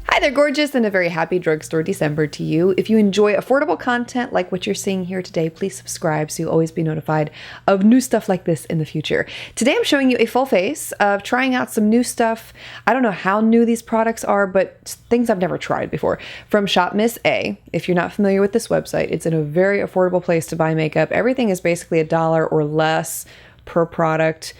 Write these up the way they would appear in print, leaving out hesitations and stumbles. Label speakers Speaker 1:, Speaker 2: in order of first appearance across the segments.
Speaker 1: Hi there, gorgeous, and a very happy drugstore December to you. If you enjoy affordable content like what you're seeing here today, please subscribe so you'll always be notified of new stuff like this in the future. Today I'm showing you a full face of trying out some new stuff. I don't know how new these products are, but things I've never tried before. From Shop Miss A. If you're not familiar with this website, it's in a very affordable place to buy makeup. Everything is basically $1 or less per product.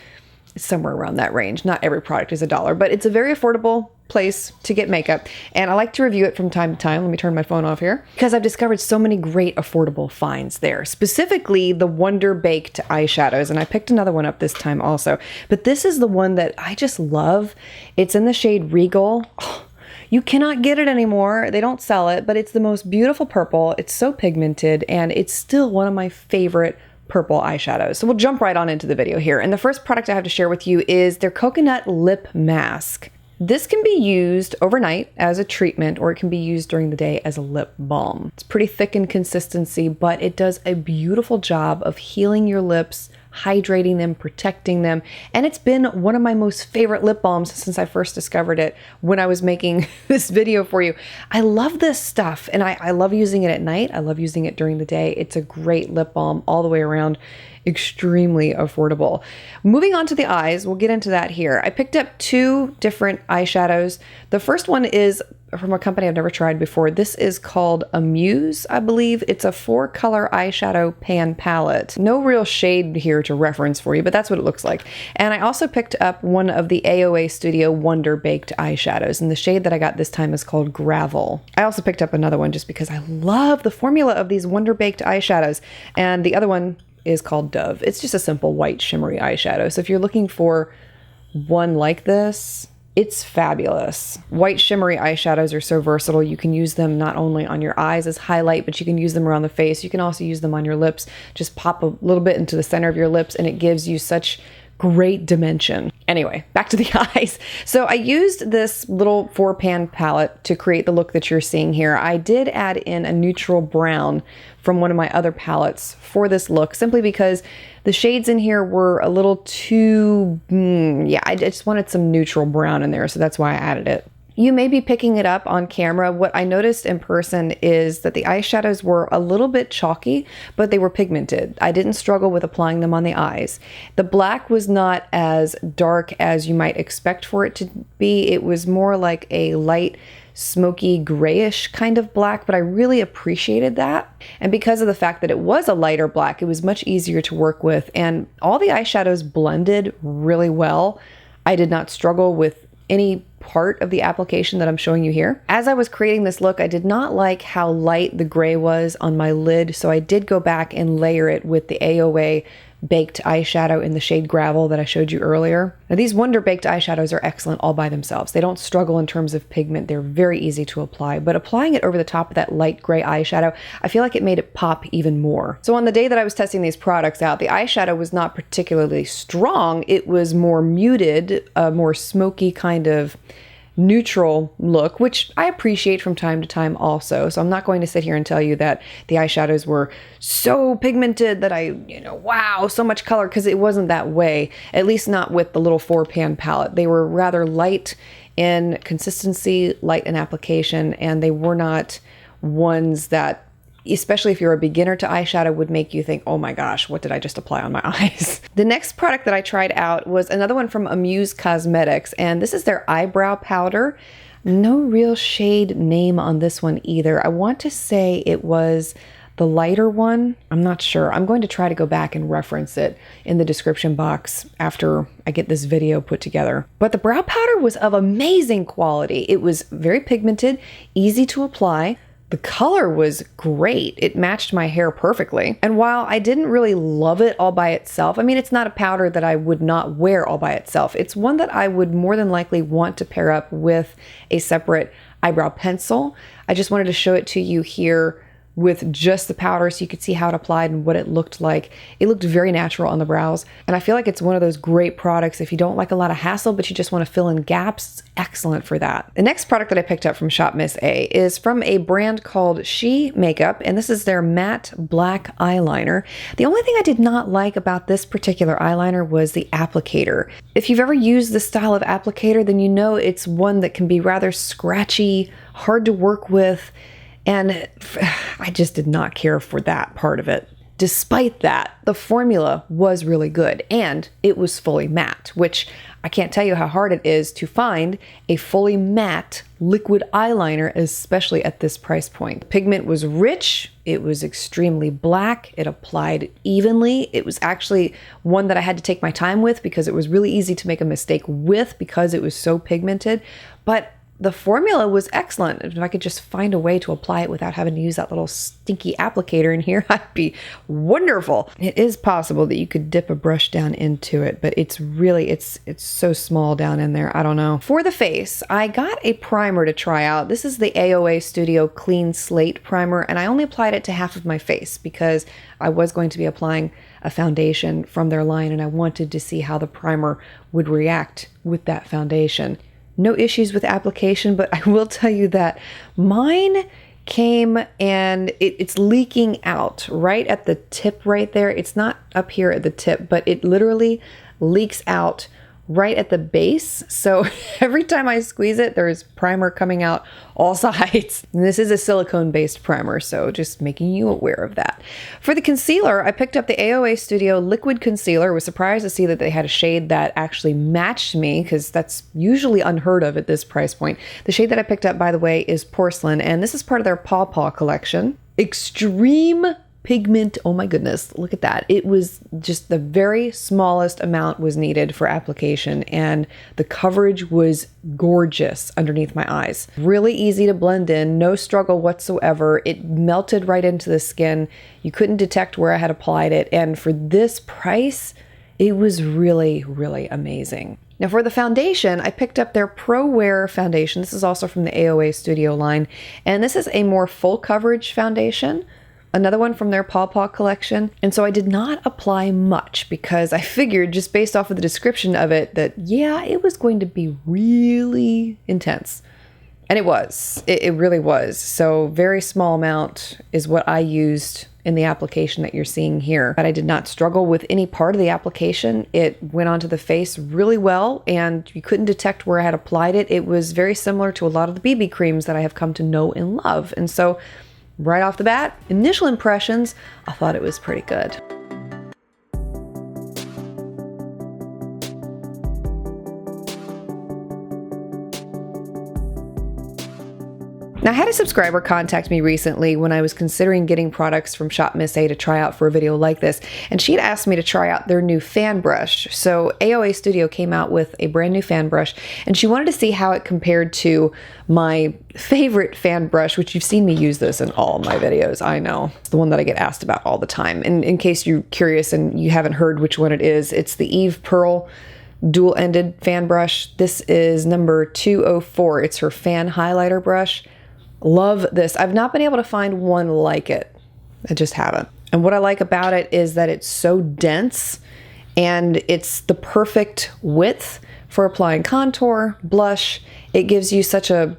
Speaker 1: It's somewhere around that range. Not every product is $1, but it's a very affordable place to get makeup, and I like to review it from time to time. Let me turn my phone off here, because I've discovered so many great affordable finds there, specifically the Wonderbaked eyeshadows, and I picked another one up this time also, but this is the one that I just love. It's in the shade Regal. Oh, you cannot get it anymore. They don't sell it, but it's the most beautiful purple. It's so pigmented, and it's still one of my favorite purple eyeshadows. So we'll jump right on into the video here, and the first product I have to share with you is their Coconut Lip Mask. This can be used overnight as a treatment, or it can be used during the day as a lip balm. It's pretty thick in consistency, but it does a beautiful job of healing your lips, hydrating them, protecting them, and it's been one of my most favorite lip balms since I first discovered it when I was making this video for you. I love this stuff, and I love using it at night. I love using it during the day. It's a great lip balm all the way around. Extremely affordable. Moving on to the eyes, we'll get into that here. I picked up two different eyeshadows. The first one is from a company I've never tried before. This is called Amuse, I believe. It's a 4-color eyeshadow pan palette. No real shade here to reference for you, but that's what it looks like. And I also picked up one of the AOA Studio Wonderbaked eyeshadows, and the shade that I got this time is called Gravel. I also picked up another one just because I love the formula of these Wonderbaked eyeshadows, and the other one is called Dove. It's just a simple white shimmery eyeshadow. So if you're looking for one like this, it's fabulous. White shimmery eyeshadows are so versatile. You can use them not only on your eyes as highlight, but you can use them around the face. You can also use them on your lips. Just pop a little bit into the center of your lips, and it gives you such great dimension. Anyway, back to the eyes. So I used this little 4-pan palette to create the look that you're seeing here. I did add in a neutral brown from one of my other palettes for this look, simply because the shades in here were a little too, I just wanted some neutral brown in there, so that's why I added it. You may be picking it up on camera. What I noticed in person is that the eyeshadows were a little bit chalky, but they were pigmented. I didn't struggle with applying them on the eyes. The black was not as dark as you might expect for it to be. It was more like a light, smoky grayish kind of black, but I really appreciated that. And because of the fact that it was a lighter black, it was much easier to work with, and all the eyeshadows blended really well. I did not struggle with any part of the application that I'm showing you here. As I was creating this look, I did not like how light the gray was on my lid, so I did go back and layer it with the AOA Baked eyeshadow in the shade Gravel that I showed you earlier. Now, these Wonderbaked eyeshadows are excellent all by themselves. They don't struggle in terms of pigment. They're very easy to apply, but applying it over the top of that light gray eyeshadow, I feel like it made it pop even more. So on the day that I was testing these products out, the eyeshadow was not particularly strong. It was more muted, a more smoky kind of neutral look, which I appreciate from time to time also. So I'm not going to sit here and tell you that the eyeshadows were so pigmented that wow, so much color, because it wasn't that way, at least not with the little 4-pan palette. They were rather light in consistency, light in application, and they were not ones that, especially if you're a beginner to eyeshadow, would make you think, oh my gosh, what did I just apply on my eyes? The next product that I tried out was another one from Amuse Cosmetics, and this is their eyebrow powder. No real shade name on this one either. I want to say it was the lighter one. I'm not sure. I'm going to try to go back and reference it in the description box after I get this video put together. But the brow powder was of amazing quality. It was very pigmented, easy to apply. The color was great. It matched my hair perfectly. And while I didn't really love it all by itself, I mean, it's not a powder that I would not wear all by itself. It's one that I would more than likely want to pair up with a separate eyebrow pencil. I just wanted to show it to you here with just the powder so you could see how it applied and what it looked like. It looked very natural on the brows. And I feel like it's one of those great products if you don't like a lot of hassle, but you just want to fill in gaps. It's excellent for that. The next product that I picked up from Shop Miss A is from a brand called She Makeup, and this is their matte black eyeliner. The only thing I did not like about this particular eyeliner was the applicator. If you've ever used this style of applicator, then you know it's one that can be rather scratchy, hard to work with, and I just did not care for that part of it. Despite that, the formula was really good and it was fully matte, which I can't tell you how hard it is to find a fully matte liquid eyeliner, especially at this price point. Pigment was rich, it was extremely black, it applied evenly. It was actually one that I had to take my time with because it was really easy to make a mistake with because it was so pigmented, but the formula was excellent. If I could just find a way to apply it without having to use that little stinky applicator in here, that'd be wonderful. It is possible that you could dip a brush down into it, but it's really, it's so small down in there. I don't know. For the face, I got a primer to try out. This is the AOA Studio Clean Slate Primer, and I only applied it to half of my face because I was going to be applying a foundation from their line, and I wanted to see how the primer would react with that foundation. No issues with application, but I will tell you that mine came and it's leaking out right at the tip right there. It's not up here at the tip, but it literally leaks out right at the base. So every time I squeeze it, there's primer coming out all sides. And this is a silicone-based primer, so just making you aware of that. For the concealer, I picked up the AOA Studio Liquid Concealer. Was surprised to see that they had a shade that actually matched me, because that's usually unheard of at this price point. The shade that I picked up, by the way, is Porcelain, and this is part of their Paw Paw collection. Extreme pigment. Oh my goodness, look at that. It was just the very smallest amount was needed for application, and the coverage was gorgeous underneath my eyes. Really easy to blend in, no struggle whatsoever. It melted right into the skin. You couldn't detect where I had applied it, and for this price, it was really, really amazing. Now for the foundation, I picked up their Prowear foundation. This is also from the AOA Studio line, and this is a more full coverage foundation. Another one from their Paw Paw collection. And so I did not apply much because I figured, just based off of the description of it, that yeah, it was going to be really intense. And it was. It really was. So very small amount is what I used in the application that you're seeing here. But I did not struggle with any part of the application. It went onto the face really well, and you couldn't detect where I had applied it. It was very similar to a lot of the BB creams that I have come to know and love. And so right off the bat, initial impressions, I thought it was pretty good. Now, I had a subscriber contact me recently when I was considering getting products from Shop Miss A to try out for a video like this, and she'd asked me to try out their new fan brush. So AOA Studio came out with a brand new fan brush, and she wanted to see how it compared to my favorite fan brush, which you've seen me use this in all of my videos. I know, it's the one that I get asked about all the time. And in case you're curious and you haven't heard which one it is, it's the Eve Pearl dual-ended fan brush. This is number 204. It's her fan highlighter brush. Love this. I've not been able to find one like it. I just haven't. And what I like about it is that it's so dense and it's the perfect width for applying contour, blush. It gives you such a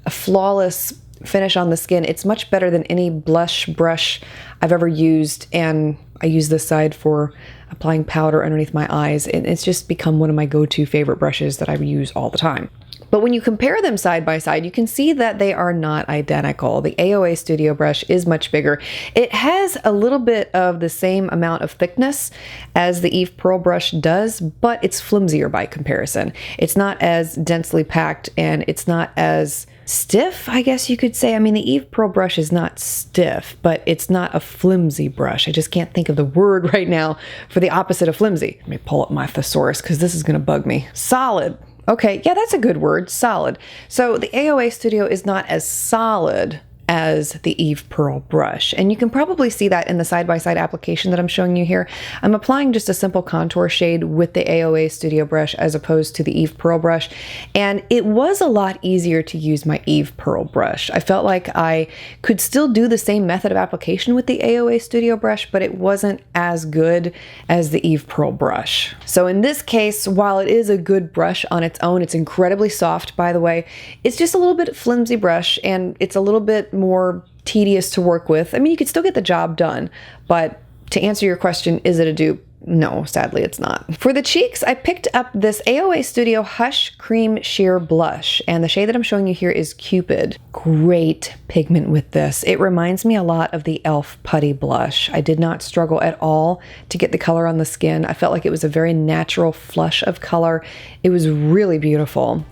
Speaker 1: flawless finish on the skin. It's much better than any blush brush I've ever used, and I use this side for applying powder underneath my eyes. And it's just become one of my go-to favorite brushes that I use all the time. But when you compare them side by side, you can see that they are not identical. The AOA Studio brush is much bigger. It has a little bit of the same amount of thickness as the Eve Pearl brush does, but it's flimsier by comparison. It's not as densely packed and it's not as stiff, I guess you could say. I mean, the Eve Pearl brush is not stiff, but it's not a flimsy brush. I just can't think of the word right now for the opposite of flimsy. Let me pull up my thesaurus because this is going to bug me. Solid. Okay, yeah, that's a good word, solid. So the AOA Studio is not as solid as the Eve Pearl brush. And you can probably see that in the side-by-side application that I'm showing you here. I'm applying just a simple contour shade with the AOA Studio brush as opposed to the Eve Pearl brush. And it was a lot easier to use my Eve Pearl brush. I felt like I could still do the same method of application with the AOA Studio brush, but it wasn't as good as the Eve Pearl brush. So in this case, while it is a good brush on its own, it's incredibly soft, by the way. It's just a little bit flimsy brush, and it's a little bit more tedious to work with. I mean, you could still get the job done, but to answer your question, is it a dupe? No, sadly it's not. For the cheeks, I picked up this AOA Studio Hush Cream Sheer Blush, and the shade that I'm showing you here is Cupid. Great pigment with this. It reminds me a lot of the e.l.f. Putty Blush. I did not struggle at all to get the color on the skin. I felt like it was a very natural flush of color. It was really beautiful.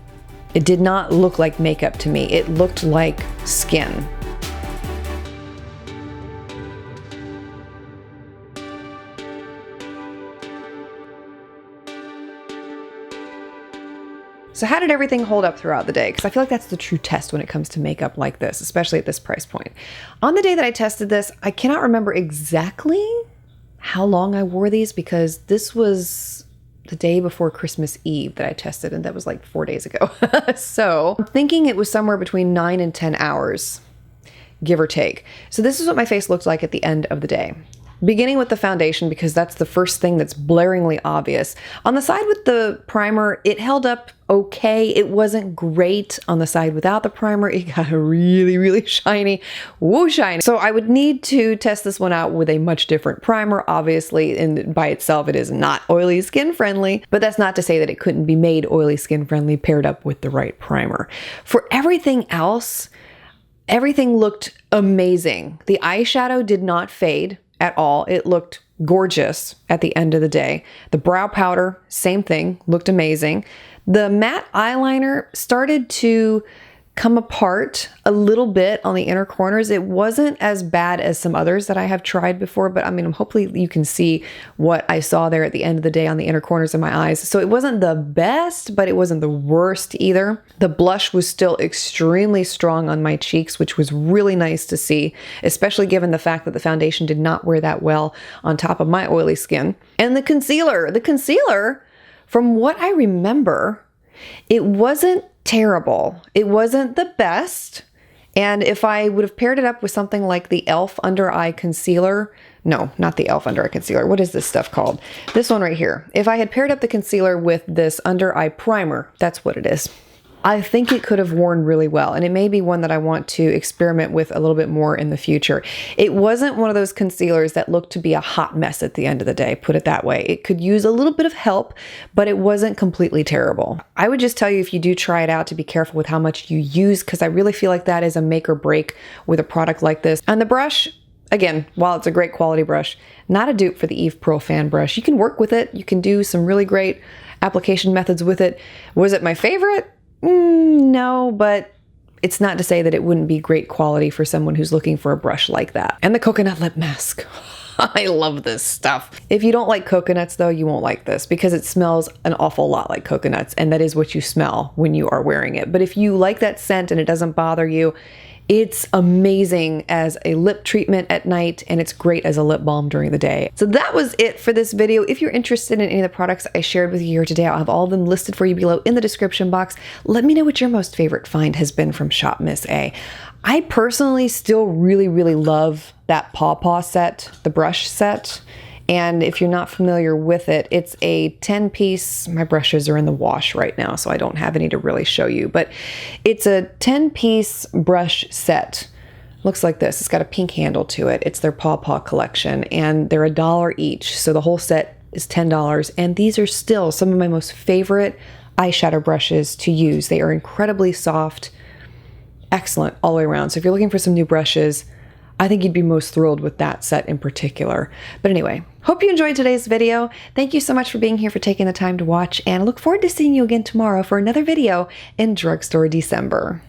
Speaker 1: It did not look like makeup to me. It looked like skin. So how did everything hold up throughout the day? Because I feel like that's the true test when it comes to makeup like this, especially at this price point. On the day that I tested this, I cannot remember exactly how long I wore these because this was the day before Christmas Eve that I tested, and that was like 4 days ago. So I'm thinking it was somewhere between 9 and 10 hours, give or take. So this is what my face looked like at the end of the day. Beginning with the foundation, because that's the first thing that's blaringly obvious. On the side with the primer, it held up okay. It wasn't great. On the side without the primer, it got really, really shiny. Woo, shiny. So I would need to test this one out with a much different primer. Obviously, and by itself, it is not oily skin friendly, but that's not to say that it couldn't be made oily skin friendly paired up with the right primer. For everything else, everything looked amazing. The eyeshadow did not fade at all. It looked gorgeous at the end of the day. The brow powder, same thing, looked amazing. The matte eyeliner started to come apart a little bit on the inner corners. It wasn't as bad as some others that I have tried before, but I mean, hopefully you can see what I saw there at the end of the day on the inner corners of my eyes. So it wasn't the best, but it wasn't the worst either. The blush was still extremely strong on my cheeks, which was really nice to see, especially given the fact that the foundation did not wear that well on top of my oily skin. And the concealer, from what I remember, it wasn't terrible. It wasn't the best. And if I would have paired it up with something like the e.l.f. Under Eye Concealer, no, not the e.l.f. Under Eye Concealer. What is this stuff called? This one right here. If I had paired up the concealer with this Under Eye Primer, that's what it is, I think it could have worn really well, and it may be one that I want to experiment with a little bit more in the future. It wasn't one of those concealers that looked to be a hot mess at the end of the day, put it that way. It could use a little bit of help, but it wasn't completely terrible. I would just tell you, if you do try it out, to be careful with how much you use, because I really feel like that is a make or break with a product like this. And the brush, again, while it's a great quality brush, not a dupe for the Eve Pearl Fan Brush. You can work with it. You can do some really great application methods with it. Was it my favorite? No, but it's not to say that it wouldn't be great quality for someone who's looking for a brush like that. And the coconut lip mask. I love this stuff. If you don't like coconuts though, you won't like this because it smells an awful lot like coconuts, and that is what you smell when you are wearing it. But if you like that scent and it doesn't bother you, it's amazing as a lip treatment at night, and it's great as a lip balm during the day. So that was it for this video. If you're interested in any of the products I shared with you here today, I'll have all of them listed for you below in the description box. Let me know what your most favorite find has been from Shop Miss A. I personally still really, really love that Paw Paw set, the brush set. And if you're not familiar with it, it's a 10-piece, my brushes are in the wash right now, so I don't have any to really show you, but it's a 10-piece brush set. Looks like this. It's got a pink handle to it. It's their Paw Paw collection, and they're $1 each, so the whole set is $10, and these are still some of my most favorite eyeshadow brushes to use. They are incredibly soft, excellent all the way around. So if you're looking for some new brushes, I think you'd be most thrilled with that set in particular. But anyway, hope you enjoyed today's video. Thank you so much for being here, for taking the time to watch, and I look forward to seeing you again tomorrow for another video in Drugstore December.